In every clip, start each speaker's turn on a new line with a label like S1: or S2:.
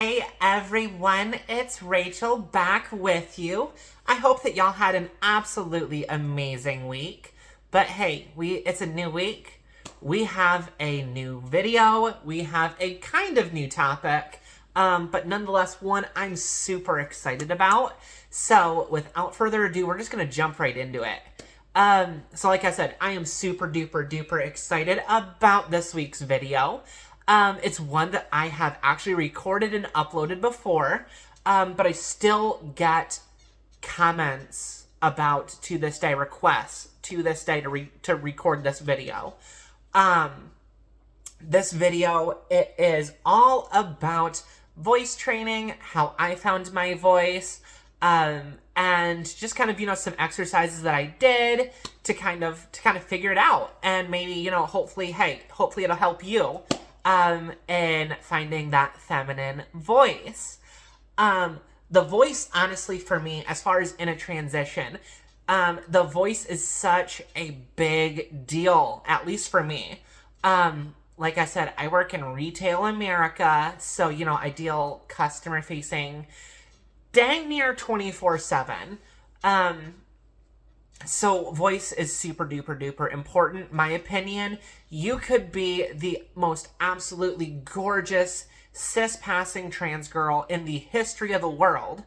S1: Hey everyone, it's Rachel back with you. I hope that y'all had an absolutely amazing week. But hey, it's a new week. We have a new video. We have a kind of new topic. But nonetheless, one I'm super excited about. So without further ado, we're just gonna jump right into it. So like I said, I am super duper excited about this week's video. It's one that I have actually recorded and uploaded before, but I still get comments about, to this day, requests to this day to record this video. This video, it is all about voice training, how I found my voice, and just kind of, some exercises that I did to kind of figure it out. And maybe, hopefully it'll help you in finding that feminine voice. The voice, honestly, for me, as far as in a transition, the voice is such a big deal, at least for me. Like I said, I work in retail America, so, I deal customer facing dang near 24/7. So voice is super duper important. My opinion, you could be the most absolutely gorgeous cis-passing trans girl in the history of the world,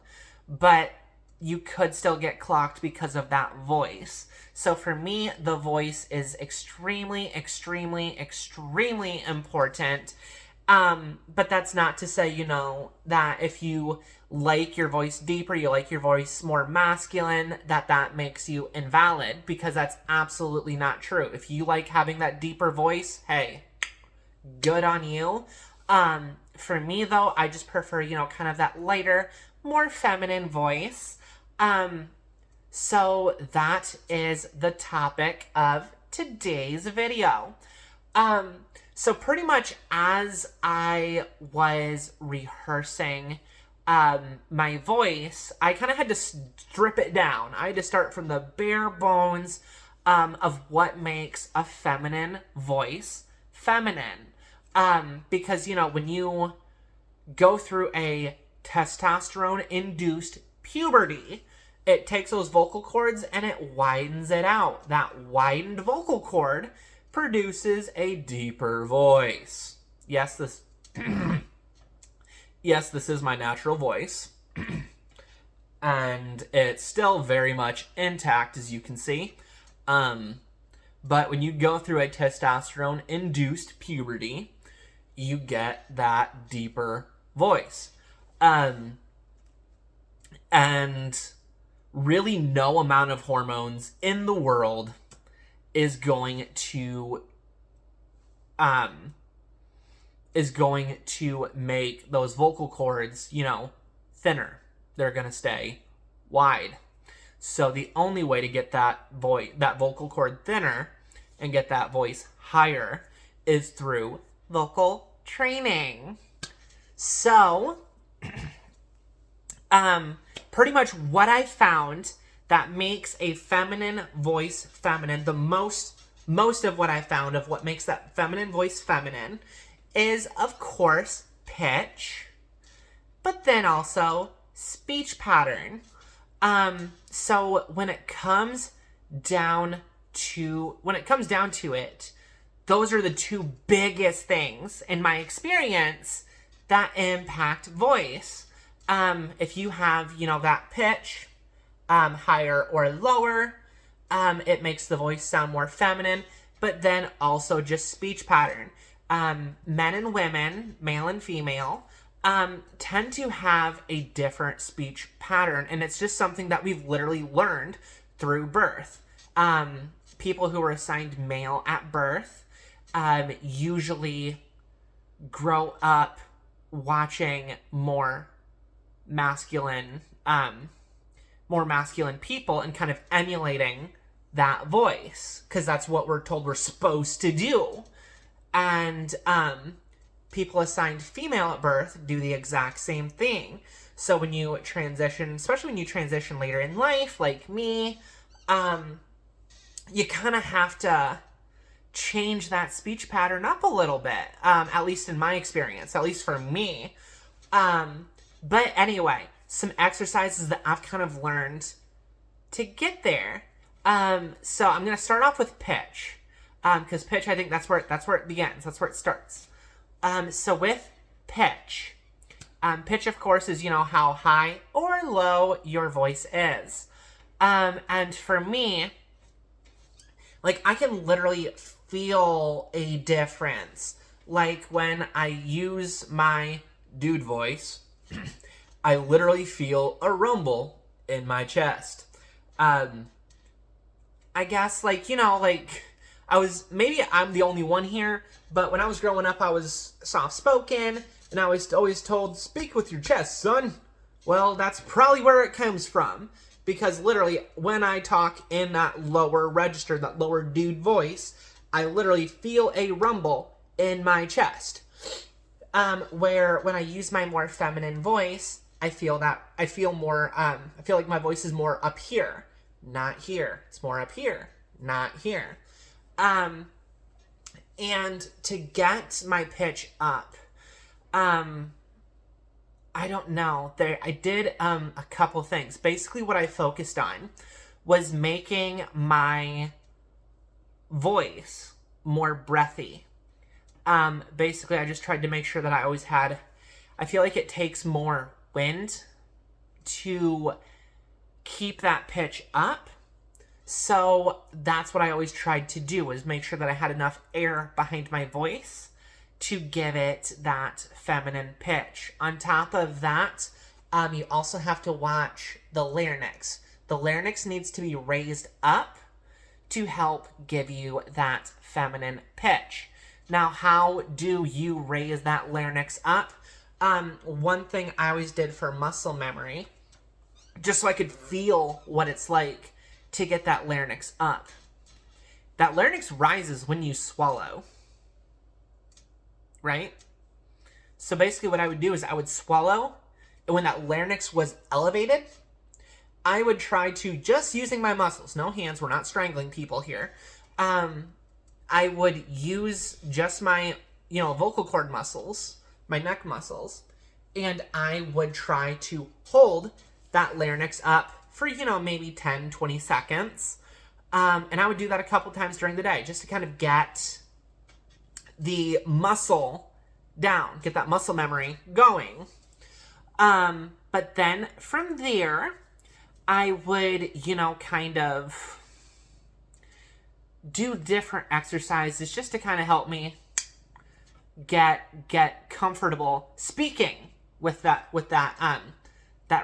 S1: but you could still get clocked because of that voice. So for me, the voice is extremely important. But that's not to say, that if you like your voice deeper, you like your voice more masculine, that makes you invalid, because that's absolutely not true. If you like having that deeper voice, hey, good on you. For me, though, I just prefer, kind of that lighter, more feminine voice. So that is the topic of today's video. So pretty much as I was rehearsing my voice, I kind of had to strip it down. I had to start from the bare bones of what makes a feminine voice feminine. Because, when you go through a testosterone-induced puberty, it takes those vocal cords and it widens it out. That widened vocal cord produces a deeper voice. Yes, this is my natural voice. And it's still very much intact, as you can see. But when you go through a testosterone-induced puberty, you get that deeper voice. And really no amount of hormones in the world is going to make those vocal cords, thinner. They're going to stay wide. So the only way to get that vocal cord thinner and get that voice higher is through vocal training. So, pretty much what I found that makes a feminine voice feminine, the most of what I found of what makes that feminine voice feminine is, of course, pitch, but then also speech pattern. So when it comes down to it, those are the two biggest things, in my experience, that impact voice. If you have, that pitch, higher or lower, it makes the voice sound more feminine, but then also just speech pattern. Men and women, male and female, tend to have a different speech pattern, and it's just something that we've literally learned through birth. People who are assigned male at birth usually grow up watching more masculine people and kind of emulating that voice, because that's what we're told we're supposed to do. And people assigned female at birth do the exact same thing. So when you transition, especially when you transition later in life, like me, you kind of have to change that speech pattern up a little bit, at least in my experience, at least for me. But anyway, some exercises that I've kind of learned to get there. So I'm gonna start off with pitch, because pitch, I think that's where it begins. That's where it starts. So with pitch, pitch, of course, is how high or low your voice is. And for me, like, I can literally feel a difference. Like when I use my dude voice, I literally feel a rumble in my chest. I guess, like, maybe I'm the only one here, but when I was growing up, I was soft-spoken, and I was always told, speak with your chest, son. Well, that's probably where it comes from, because literally, when I talk in that lower register, that lower dude voice, I literally feel a rumble in my chest. Where when I use my more feminine voice, I feel like my voice is more up here, not here. It's more up here, not here. And to get my pitch up, I don't know. I did a couple things. Basically, what I focused on was making my voice more breathy. Basically, I just tried to make sure that I always had. I feel like it takes more wind to keep that pitch up. So that's what I always tried to do, was make sure that I had enough air behind my voice to give it that feminine pitch. On top of that, you also have to watch the larynx. The larynx needs to be raised up to help give you that feminine pitch. Now, how do you raise that larynx up? One thing I always did for muscle memory, just so I could feel what it's like to get that larynx up. That larynx rises when you swallow, right? So basically what I would do is I would swallow, and when that larynx was elevated, I would try to, just using my muscles, no hands, we're not strangling people here, I would use just my, vocal cord muscles, my neck muscles, and I would try to hold that larynx up for, maybe 10, 20 seconds. And I would do that a couple times during the day, just to kind of get the muscle down, get that muscle memory going. But then from there, I would, kind of do different exercises just to kind of help me get comfortable speaking with that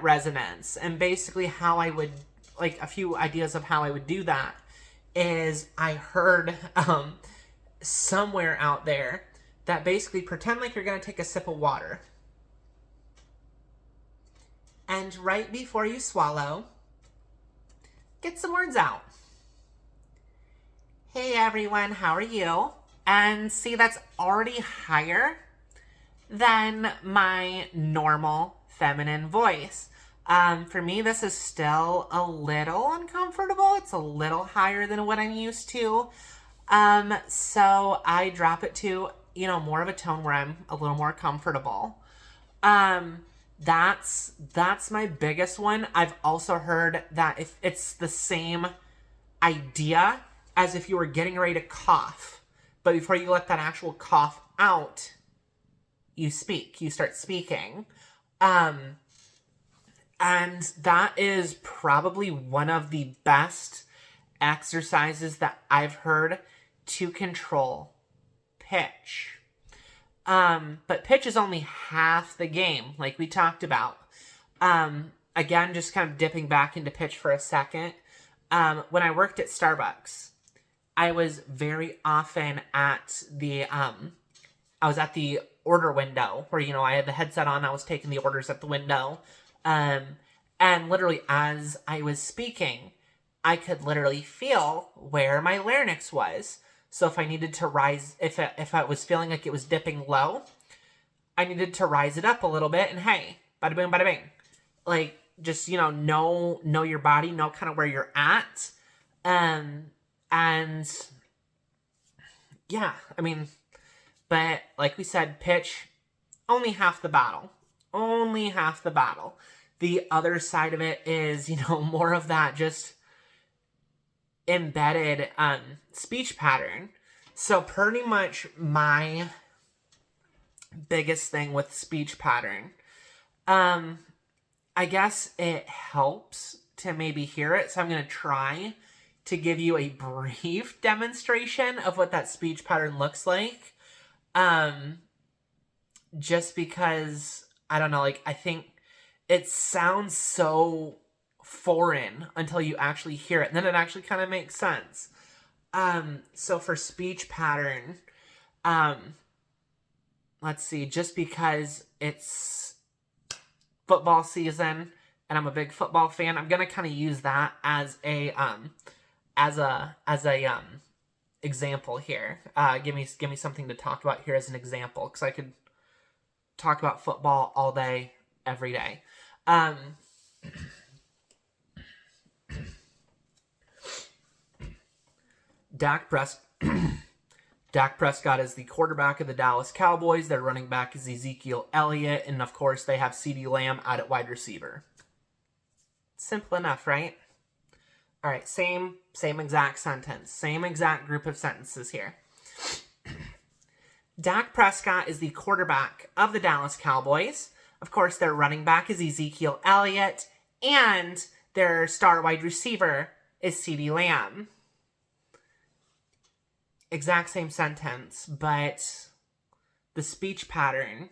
S1: resonance. And basically how I would, like, a few ideas of how I would do that is I heard somewhere out there that basically pretend like you're going to take a sip of water, and right before you swallow, get some words out. Hey everyone, how are you? And see, that's already higher than my normal feminine voice. For me, this is still a little uncomfortable. It's a little higher than what I'm used to. So I drop it to, more of a tone where I'm a little more comfortable. That's my biggest one. I've also heard that if it's the same idea as if you were getting ready to cough, but before you let that actual cough out, you start speaking. And that is probably one of the best exercises that I've heard to control pitch. But pitch is only half the game, like we talked about. Again, just kind of dipping back into pitch for a second. When I worked at Starbucks, I was very often at the order window where, I had the headset on, I was taking the orders at the window. And literally as I was speaking, I could literally feel where my larynx was. So if I needed to rise, if I was feeling like it was dipping low, I needed to rise it up a little bit, and hey, bada boom, bada bing. Like, just, know your body, know kind of where you're at. And yeah, I mean, but like we said, pitch, only half the battle. only half the battle. The other side of it is, more of that just embedded speech pattern. So pretty much my biggest thing with speech pattern, I guess it helps to maybe hear it. So I'm going to try to give you a brief demonstration of what that speech pattern looks like. Just because, I don't know, I think it sounds so foreign until you actually hear it. And then it actually kind of makes sense. So for speech pattern, let's see, just because it's football season and I'm a big football fan, I'm going to kind of use that as a example here. Give me something to talk about here as an example, because I could talk about football all day, every day. Dak Prescott is the quarterback of the Dallas Cowboys. Their running back is Ezekiel Elliott, and of course they have CeeDee Lamb out at wide receiver. Simple enough, right? All right, same exact sentence, same exact group of sentences here. Dak Prescott is the quarterback of the Dallas Cowboys. Of course, their running back is Ezekiel Elliott, and their star wide receiver is CeeDee Lamb. Exact same sentence, but the speech pattern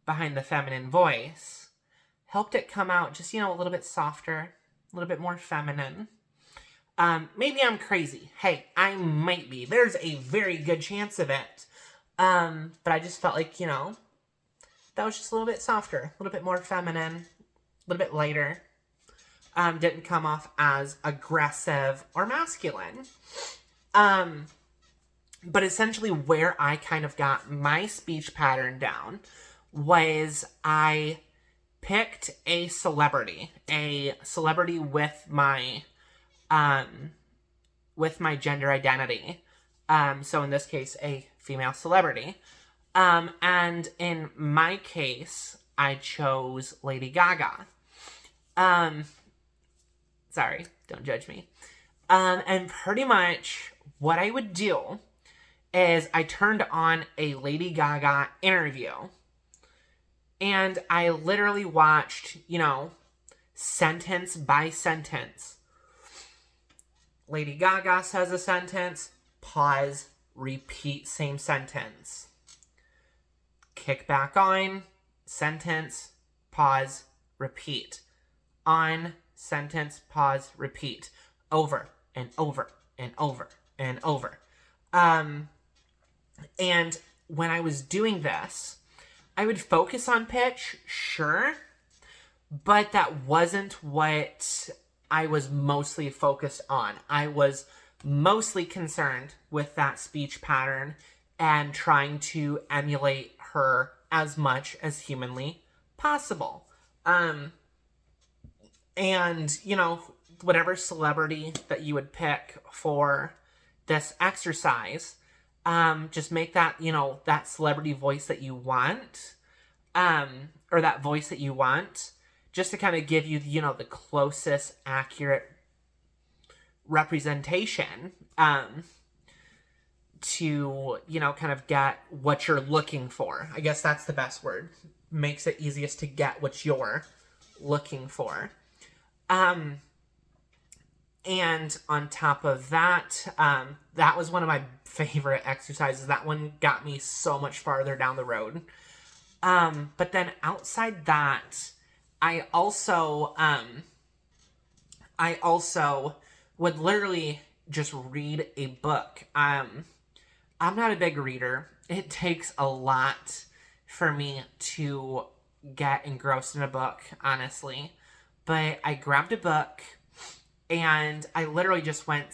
S1: behind the feminine voice helped it come out just, a little bit softer, a little bit more feminine. Maybe I'm crazy. Hey, I might be. There's a very good chance of it. But I just felt like, that was just a little bit softer, a little bit more feminine, a little bit lighter. Didn't come off as aggressive or masculine. But essentially where I kind of got my speech pattern down was I picked a celebrity with my gender identity. So in this case, a female celebrity. And in my case, I chose Lady Gaga. Sorry, don't judge me. And pretty much what I would do is I turned on a Lady Gaga interview. And I literally watched, sentence by sentence. Lady Gaga says a sentence, pause, repeat same sentence. Kick back on, sentence, pause, repeat. On, sentence, pause, repeat. Over and over and over and over. And when I was doing this, I would focus on pitch, sure, but that wasn't what I was mostly focused on. I was mostly concerned with that speech pattern and trying to emulate her as much as humanly possible. And, whatever celebrity that you would pick for this exercise, just make that, that celebrity voice that you want, or that voice that you want, just to kind of give you, the closest accurate representation, to, kind of get what you're looking for. I guess that's the best word. Makes it easiest to get what you're looking for. And on top of that, that was one of my favorite exercises. That one got me so much farther down the road. But then outside that, I also would literally just read a book. I'm not a big reader. It takes a lot for me to get engrossed in a book, honestly. But I grabbed a book and I literally just went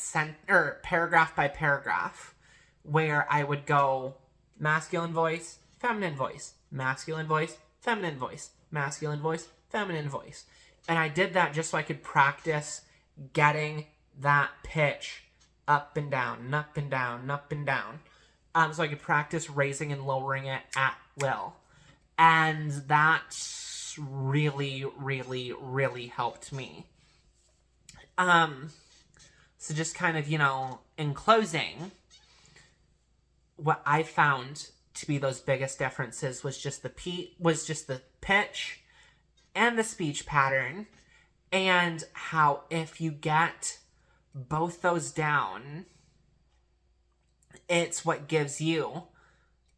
S1: paragraph by paragraph, where I would go masculine voice, feminine voice, masculine voice, feminine voice, masculine voice, feminine voice. And I did that just so I could practice getting that pitch up and down, and up and down, and up and down. So I could practice raising and lowering it at will. And that really, really, really helped me. So just kind of, in closing, what I found to be those biggest differences was just the pitch and the speech pattern, and how if you get both those down, it's what gives you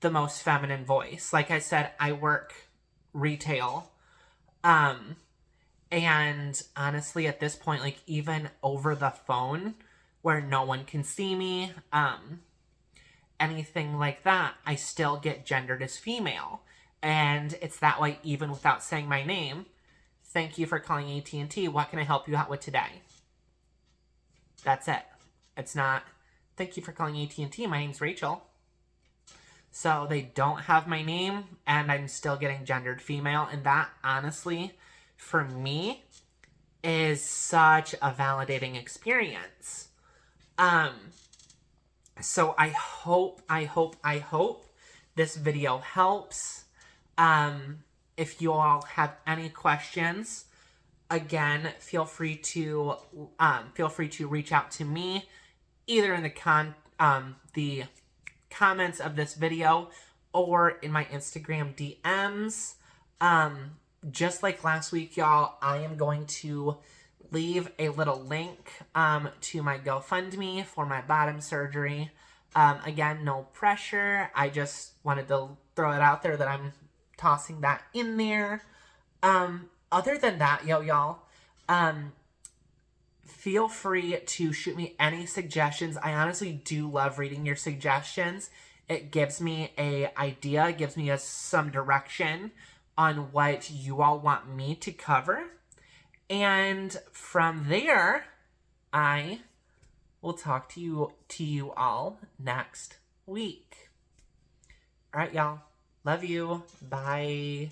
S1: the most feminine voice. Like I said, I work retail, and honestly at this point, like even over the phone where no one can see me, anything like that, I still get gendered as female. And it's that way even without saying my name. Thank you for calling AT&T. What can I help you out with today? That's it. It's not, thank you for calling AT&T. My name's Rachel. So they don't have my name, and I'm still getting gendered female. And that, honestly, for me, is such a validating experience. So I hope this video helps. If you all have any questions, again, feel free to reach out to me, either in the comments of this video or in my Instagram DMs. Just like last week, y'all, I am going to leave a little link to my GoFundMe for my bottom surgery. Again, no pressure. I just wanted to throw it out there that I'm tossing that in there. Other than that, y'all, feel free to shoot me any suggestions. I honestly do love reading your suggestions. It gives me an idea, it gives me some direction on what you all want me to cover. And from there, I will talk to you all next week. All right, y'all. Love you. Bye.